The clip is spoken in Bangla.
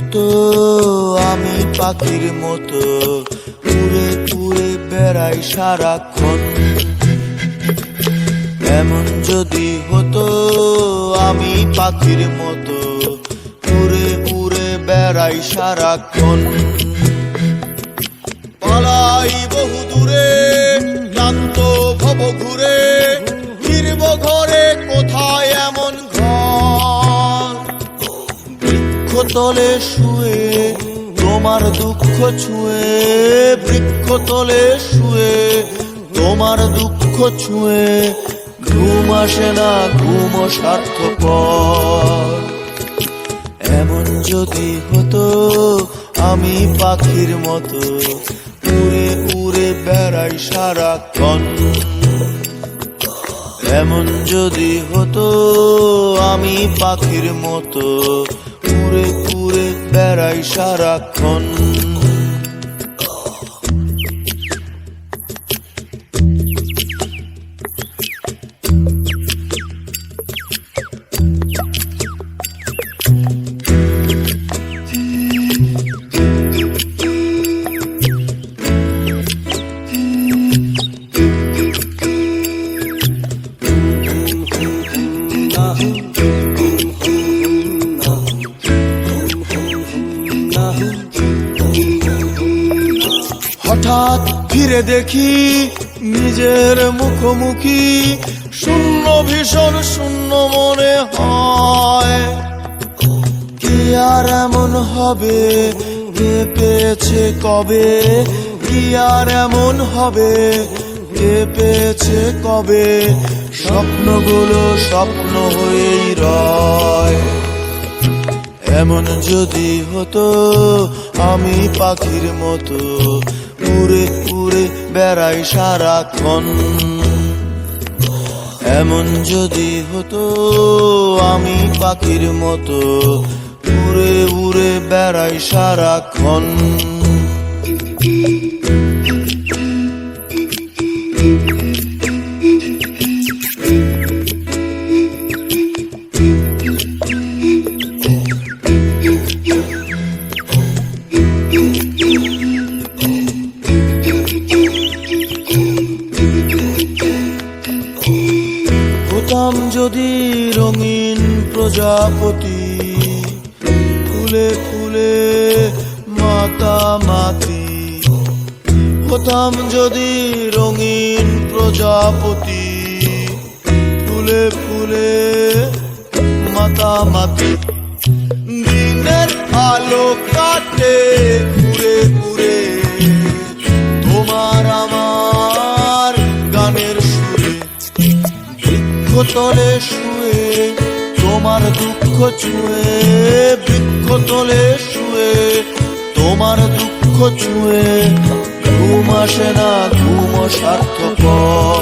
হতো আমি পাখির মতো উড়ে উড়ে বেড়াই সারাক্ষণ। এমন যদি হতো আমি পাখির মতো উড়ে উড়ে বেড়াই সারাক্ষণ। পালাই বহু দূরে ক্লান্ত ভব ঘুরে, ফিরব ঘরে কোথায় এমন ঘর। বৃক্ষতলে শুয়ে তোমার দুঃখ ছুঁয়ে, বৃক্ষতলে শুয়ে তোমার দুঃখ ছুঁয়ে, ঘুম আসে না ঘুম স্বার্থপর। এমন যদি হতো আমি পাখির মতো উড়ে উড়ে বেড়াই সারাক্ষণ। এমন যদি হতো আমি পাখির মতো উড়ে উড়ে বেড়াই সারাক্ষণ। হঠাৎ ফিরে দেখি নিজের মুখোমুখি, শূন্য ভীষণ শূন্য মনে হয়। কি আর এমন হবে কে পেয়েছে কবে, কি আর এমন হবে কে পেয়েছে কবে। স্বপ্নগুলো স্বপ্ন হয়েই রয়। এমন যদি হতো আমি পাখির মতো উড়ে উড়ে বেড়াই সারাক্ষণ। এমন যদি হতো আমি পাখির মতো উড়ে উড়ে বেড়াই সারাক্ষণ। হতাম যদি রঙিন প্রজাপতি, ফুলে ফুলে মাতামাতি। হতাম যদি রঙিন প্রজাপতি, ফুলে ফুলে মাতামাতি। দিনের আলো কাটে উড়ে উড়ে তোমার আমার গানের সুরে। বৃক্ষতলে শুয়ে তোমার দুঃখ ছুঁয়ে, বৃক্ষতলে শুয়ে তোমার দুঃখ ছুঁয়ে, ঘুম আসে না ঘুম স্বার্থপর।